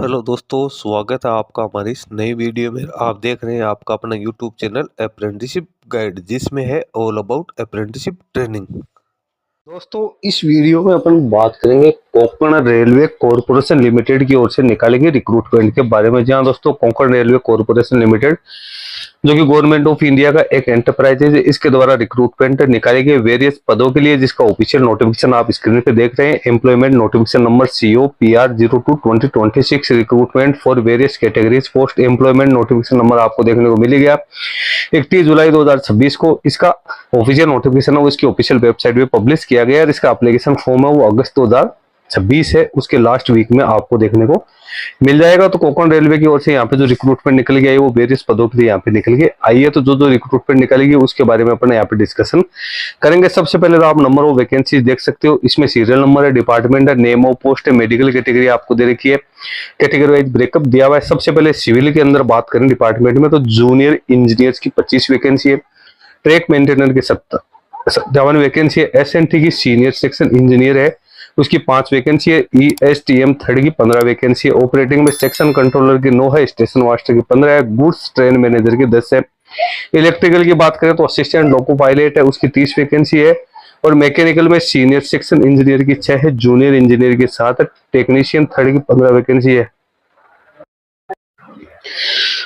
Hello दोस्तों, स्वागत है आपका हमारी इस नई वीडियो में। आप देख रहे हैं आपका अपना यूट्यूब चैनल अप्रेंटिसशिप गाइड, जिसमें है ऑल अबाउट अप्रेंटिसशिप ट्रेनिंग। दोस्तों, इस वीडियो में अपन बात करेंगे कोंकण रेलवे कॉरपोरेशन लिमिटेड की ओर से निकाले गए रिक्रूटमेंट के बारे में। जहां दोस्तों कोंकण रेलवे कॉरपोरेशन लिमिटेड जो कि गवर्नमेंट ऑफ इंडिया का एक एंटरप्राइज है, इसके द्वारा रिक्रूटमेंट निकाले गए वेरियस पदों के लिए, जिसका ऑफिशियल नोटिफिकेशन आप स्क्रीन पे देख रहे हैं। Employment notification number COPR02-2026 recruitment for various categories post employment notification number आपको देखने को मिल गया 31 जुलाई 2026 को। इसका ऑफिशियल नोटिफिकेशन है वो इसकी ऑफिशियल वेबसाइट पे पब्लिश किया गया है। इसका एप्लीकेशन फॉर्म है वो अगस्त 2026 है, उसके लास्ट वीक में आपको देखने को मिल जाएगा। तो कोंकण रेलवे की ओर से यहाँ पे जो रिक्रूटमेंट निकल गया है वो वेरियस पदों के लिए यहाँ पे निकल गए। आइए तो जो रिक्रूटमेंट निकलेगी उसके बारे में अपन यहाँ पे डिस्कशन करेंगे। सबसे पहले तो आप नंबर ऑफ वैकेंसी देख सकते हो, इसमें सीरियल नंबर है, डिपार्टमेंट है, नेम ऑफ पोस्ट है, मेडिकल कैटेगरी आपको दे रखी है, कैटेगरी वाइज ब्रेकअप दिया हुआ है। सबसे पहले सिविल के अंदर बात करें डिपार्टमेंट में तो जूनियर इंजीनियर्स की 25 वैकेंसी है, ट्रैक मेंटेनर की 57 वैकेंसी है, SNT की सीनियर सेक्शन इंजीनियर है उसकी 5 वैकेंसी है, ESTM थर्ड की 15 वैकेंसी है, ऑपरेटिंग में सेक्शन कंट्रोलर की 9 है, स्टेशन मास्टर की 15 है, गुड्स ट्रेन मैनेजर की 10 है। इलेक्ट्रिकल की बात करें तो असिस्टेंट लोको पायलट है उसकी 30 वैकेंसी है, और मैकेनिकल में सीनियर सेक्शन इंजीनियर की 6 है, जूनियर इंजीनियर की 7 है, टेक्नीशियन थर्ड की 15 वैकेंसी है।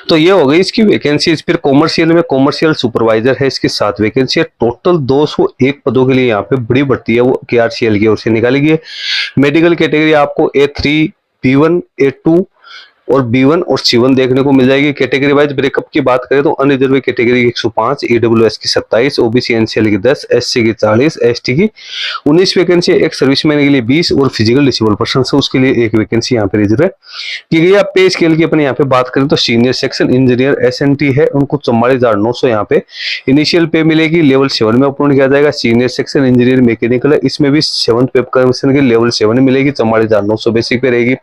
तो ये हो गई इसकी वैकेंसी। फिर कॉमर्शियल में कॉमर्शियल सुपरवाइजर है, इसकी 7 वैकेंसी है। टोटल 201 पदों के लिए यहाँ पे बड़ी भर्ती है वो KRCL की ओर से निकाली गई है। मेडिकल कैटेगरी आपको A3 B1 A2 और B1 और C1 देखने को मिल जाएगी। कैटेगरी वाइज ब्रेकअप की बात करें तो अनरिजर्व कैटेगरी 105, EWS की 27, OBC NCL की 10, SC की 40, ST की 19 वैकेंसी, एक सर्विसमैन के लिए 20 और फिजिकल डिसेबल पर्सन है उसके लिए 1 वैकेंसी यहाँ पे रिजर्व की गई। आप पे स्केल की अपन यहाँ पे बात करें तो सीनियर सेक्शन इंजीनियर SNT है उनको 44,900 यहाँ पे इनिशियल पे मिलेगी, लेवल 7 में अपलोड किया जाएगा। सीनियर सेक्शन इंजीनियर मैकेनिकल है, इसमें भी 7th पे कमीशन की लेवल 7 मिलेगी, 44,900 बेसिक पे रहेगी।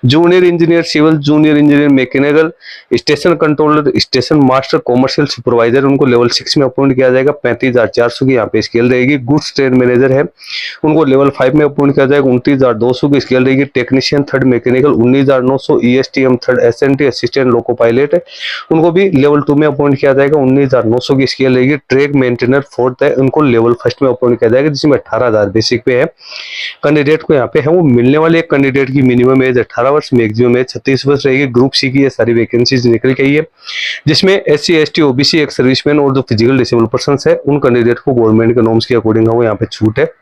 Junior engineer civil, junior engineer mechanical, station controller, station master, commercial supervisor उनको लेवल 6 में अपॉइंट किया जाएगा, 35,400 की यहाँ पे स्केल रहेगी। गुड्स ट्रेन मैनेजर है उनको लेवल 5 में अपॉइंट किया जाएगा, 29,200 की स्केल रहेगी। Technician third mechanical 19,900, ESTM third SNT assistant loco pilot है उनको भी लेवल 2 में अपॉइंट किया जाएगा, 19,900 की स्केल रहेगी। ट्रैक मेंटेनर फोर्थ है उनको लेवल 1 में अपॉइंट किया जाएगा, जिसमें 18,000 बेसिक पे है। कैंडिडेट को यहाँ पे है वो मिलने वाले एक कैंडिडेट की मिनिमम एज 18 वर्ष, मैक्सिमम एज 36 वर्ष रहेगी। ग्रुप सी की ये सारी वैकेंसीज निकल गई है, जिसमें SC ST OBC एक सर्विसमैन और जो फिजिकल डिसेबल पर्सन है उन कैंडिडेट को गवर्नमेंट के नॉर्म्स के अकॉर्डिंग वो यहाँ पे छूट है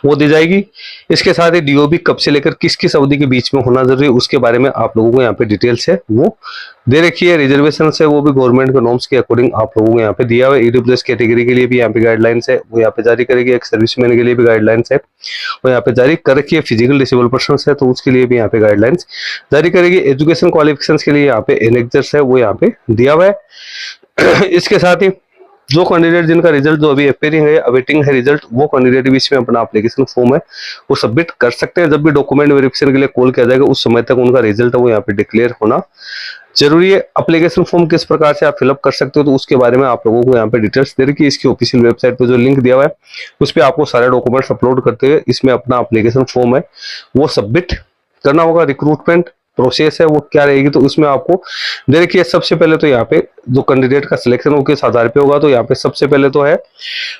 वो दी जाएगी। इसके साथ ही DOB कब से लेकर किस किस अवधि के बीच में होना जरूरी है उसके बारे में आप लोगों को यहाँ पे डिटेल्स है वो दे रखी है। रिजर्वेशन है वो भी गवर्नमेंट के नॉर्म्स के अकॉर्डिंग आप लोगों को यहाँ पे दिया हुआ है। EWS कैटेगरी के लिए भी यहाँ पे गाइडलाइंस है वो यहाँ पे जारी करेगी। एक सर्विसमैन के लिए भी गाइडलाइंस है वो यहाँ पे जारी कर रखी है। फिजिकल डिसेबल पर्सन है तो उसके लिए भी यहाँ पे गाइडलाइंस जारी करेगी। एजुकेशन क्वालिफिकेशन के लिए यहाँ पे एनेक्सर्स है वो यहाँ पे दिया हुआ है। इसके साथ ही जो कैंडिडेट जिनका रिजल्ट जो अभी अपेयरिंग है, अवेटिंग है रिजल्ट, वो कैंडिडेट भी इसमें अपना एप्लीकेशन फॉर्म है वो सबमिट कर सकते हैं। जब भी डॉक्यूमेंट वेरिफिकेशन के लिए कॉल किया जाएगा उस समय तक उनका रिजल्ट है वो यहाँ पे डिक्लेयर होना जरूरी है। एप्लीकेशन फॉर्म किस प्रकार से आप फिलअप कर सकते हो तो उसके बारे में आप लोगों को यहाँ पे डिटेल्स दे रखी है। इसकी ऑफिशियल वेबसाइट पे जो लिंक दिया हुआ है उस पर आपको सारे डॉक्यूमेंट्स अपलोड करते हुए इसमें अपना एप्लीकेशन फॉर्म है वो सबमिट करना होगा। रिक्रूटमेंट प्रोसेस है वो क्या रहेगी तो उसमें आपको दे रखिए। सबसे पहले तो यहाँ पे जो कैंडिडेट का सिलेक्शन हो किस आधार पे होगा तो यहाँ पे सबसे पहले तो है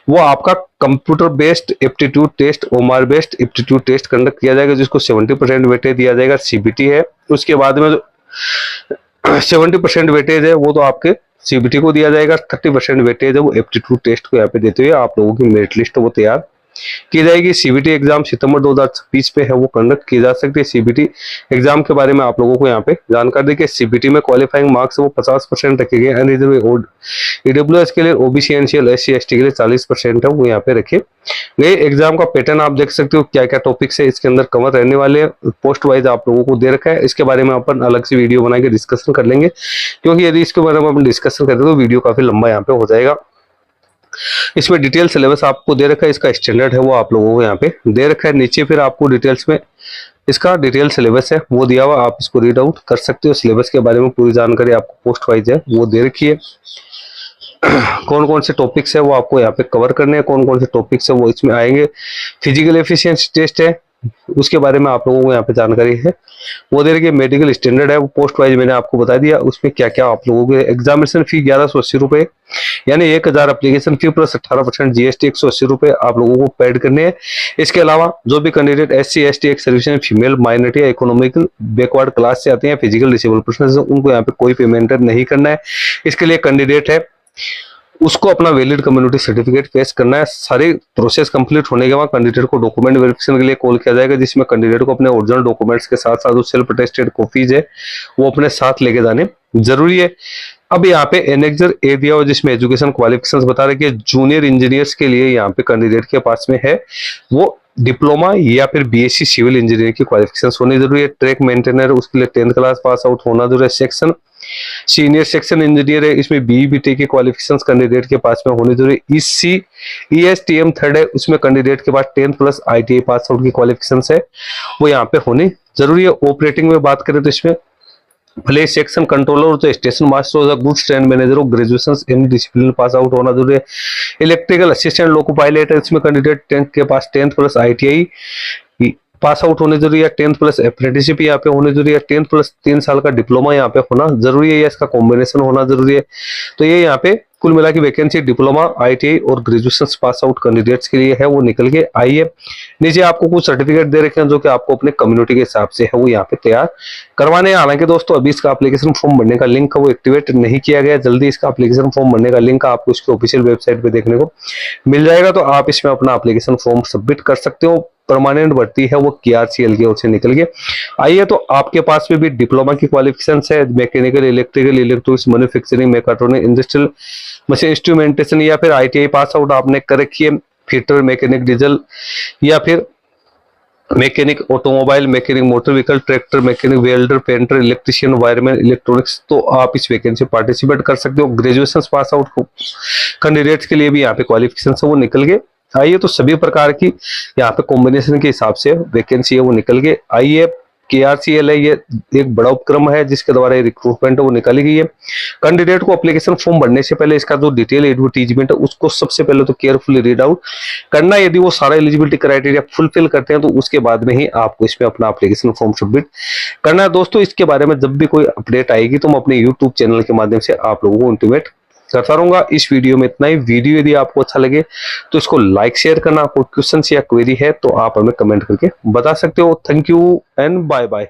वो आपका computer based aptitude test, OMR based aptitude test conduct किया जाएगा, जिसको 70% वेटेज दिया जाएगा। CBT है उसके बाद में जो 70% वेटेज है वो तो आपके CBT को दिया जाएगा, 30% वेटेज है वो एप्टीट्यूड टेस्ट को यहाँ पे देते हुए आप लोगों की मेरिट लिस्ट वो तैयार की जाएगी। CBT एग्जाम सितंबर 2026 पे है वो कंडक्ट की जा सकती है। CBT एग्जाम के बारे में आप लोगों को यहाँ पे जानकारी दी कि CBT में क्वालिफाइंग मार्क्स वो 50% रखे गए। अनरिजर्व EWS के लिए, OBC NCL SC ST के लिए 40% है वो यहाँ पे रखे गए। एग्जाम का पैटर्न आप देख सकते हो क्या क्या टॉपिक्स है इसके अंदर कवर रहने वाले, पोस्ट वाइज आप लोगों को दे रखा है। इसके बारे में अपन अलग से वीडियो बना के डिस्कशन कर लेंगे, क्योंकि यदि इसके बारे में अपन डिस्कशन करते तो वीडियो काफी लंबा यहाँ पे हो जाएगा। इसमें डिटेल सिलेबस आपको दे रखा है, इसका स्टैंडर्ड है वो आप लोगों को यहाँ पे दे रखा है। नीचे फिर आपको डिटेल्स में इसका डिटेल सिलेबस है वो दिया हुआ, आप इसको रीड आउट कर सकते हो। सिलेबस के बारे में पूरी जानकारी आपको पोस्ट वाइज है वो दे रखी है। कौन कौन से टॉपिक्स है वो आपको यहाँ पे कवर करने हैं, कौन कौन से टॉपिक्स है वो इसमें आएंगे। फिजिकल एफिशिएंसी टेस्ट है, उसके बारे में आप लोगों को यहाँ पे जानकारी है वो दे रही है। मेडिकल स्टैंडर्ड है वो पोस्ट वाइज मैंने आपको बता दिया, उसमें क्या क्या आप लोगों के एग्जामिनेशन फी 1180 रुपए यानी 1000 एप्लीकेशन फी प्लस 18% जीएसटी 180 रुपए आप लोगों को पेड करने हैं। इसके अलावा जो भी candidate SC ST x services female minority या इकोनॉमिकल बैकवर्ड क्लास से आते हैं, फिजिकल डिसेबल पर्सन, उनको यहाँ पे कोई पेमेंट नहीं करना है। इसके लिए कैंडिडेट है उसको अपना वैलिड कम्युनिटी सर्टिफिकेट पेश करना है। सारी प्रोसेस कंप्लीट होने के बाद कैंडिडेट को डॉक्यूमेंट वेरिफिकेशन के लिए कॉल किया जाएगा, जिसमें कैंडिडेट को अपने ओरिजिनल डॉक्यूमेंट्स के साथ साथ जो सेल्फ अटेस्टेड कॉपीज है वो अपने साथ लेके जाने जरूरी है। अब यहाँ पे एनेक्सर ए दिया हुआ जिसमें एजुकेशन क्वालिफिकेशंस बता रहे कि जूनियर इंजीनियर्स के लिए यहाँ पे कैंडिडेट के पास में है वो डिप्लोमा या फिर BSc सिविल इंजीनियरिंग की क्वालिफिकेशंस होनी जरूरी है। ट्रैक मेंटेनर उसके लिए 10th क्लास पास आउट होना जरूरी है। सेक्शन सीनियर सेक्शन इंजीनियर है, इसमें BE/BTech की क्वालिफिकेशंस कैंडिडेट के पास में होनी जरूरी है। ESTM थर्ड है, उसमें कैंडिडेट के पास 10th plus ITI pass out की क्वालिफिकेशंस है वो यहाँ पे होनी जरूरी है। ऑपरेटिंग में बात करें तो इसमें भले सेक्शन कंट्रोलर हो तो स्टेशन मास्टर हो, गुड्स ट्रेन मैनेजर हो, graduation in discipline pass out होना जरूरी है। इलेक्ट्रिकल असिस्टेंट लोको पायलट है, इसमें कैंडिडेट 10th के पास 10th plus ITI pass out होने जरूरी है। 10th प्लस अप्रेंटिसशिप यहाँ पे होने जरूरी है। 10th प्लस 3 साल का डिप्लोमा यहाँ पे होना जरूरी है या इसका कॉम्बिनेशन होना जरूरी है। तो ये यहाँ पे कुल मिला की वैकेंसी डिप्लोमा ITI और ग्रेजुएशन पास आउट कैंडिडेट्स के लिए है वो निकल के आई है। नीचे आपको कुछ सर्टिफिकेट दे रखे हैं जो कि आपको अपने कम्युनिटी के हिसाब से है वो यहाँ पे तैयार करवाने हैं। हालांकि दोस्तों अभी इसका एप्लीकेशन फॉर्म भरने का लिंक वो एक्टिवेट नहीं किया गया, जल्दी इसका एप्लीकेशन फॉर्म भरने का लिंक आपको इसके ऑफिशियल वेबसाइट पे देखने को मिल जाएगा, तो आप इसमें अपना एप्लीकेशन फॉर्म सबमिट कर सकते हो। परमानेंट भर्ती है वो KRCL की ओर से निकल के आई है। तो आपके पास में भी डिप्लोमा की क्वालिफिकेशन है, mechanical, electrical, electronics, manufacturing, mechatronic, industrial machine instrumentation या फिर ITI पास आउट आपने कर रखी है, फिटर, मैकेनिक डीजल या फिर mechanic automobile, mechanic motor vehicle, tractor mechanic, welder, painter, electrician, wireman, electronics, तो आप इस वैकेंसी पार्टिसिपेट कर सकते हो। ग्रेजुएशन पास आउट कैंडिडेट्स के लिए भी यहाँ पे क्वालिफिकेशन है वो निकल के आई है। तो सभी प्रकार की यहाँ पे कॉम्बिनेशन के हिसाब से वैकेंसी है वो निकल के आई है। KRCL है ये एक बड़ा उपक्रम है जिसके द्वारा ये रिक्रूटमेंट है वो निकाली गई है। कैंडिडेट को एप्लीकेशन फॉर्म भरने से पहले इसका जो डिटेल एडवर्टीजमेंट है उसको सबसे पहले तो केयरफुली रीड आउट करना। यदि वो सारा एलिजिबिलिटी क्राइटेरिया फुलफिल करते हैं तो उसके बाद में ही आपको इसमें अपना एप्लीकेशन फॉर्म सबमिट करना है। दोस्तों इसके बारे में जब भी कोई अपडेट आएगी तो मैं अपने YouTube चैनल के माध्यम से आप लोगों को इंटीमेट करता रहूंगा। इस वीडियो में इतना ही। वीडियो यदि आपको अच्छा लगे तो इसको लाइक शेयर करना। कोई क्वेश्चन या क्वेरी है तो आप हमें कमेंट करके बता सकते हो। Thank you and bye bye.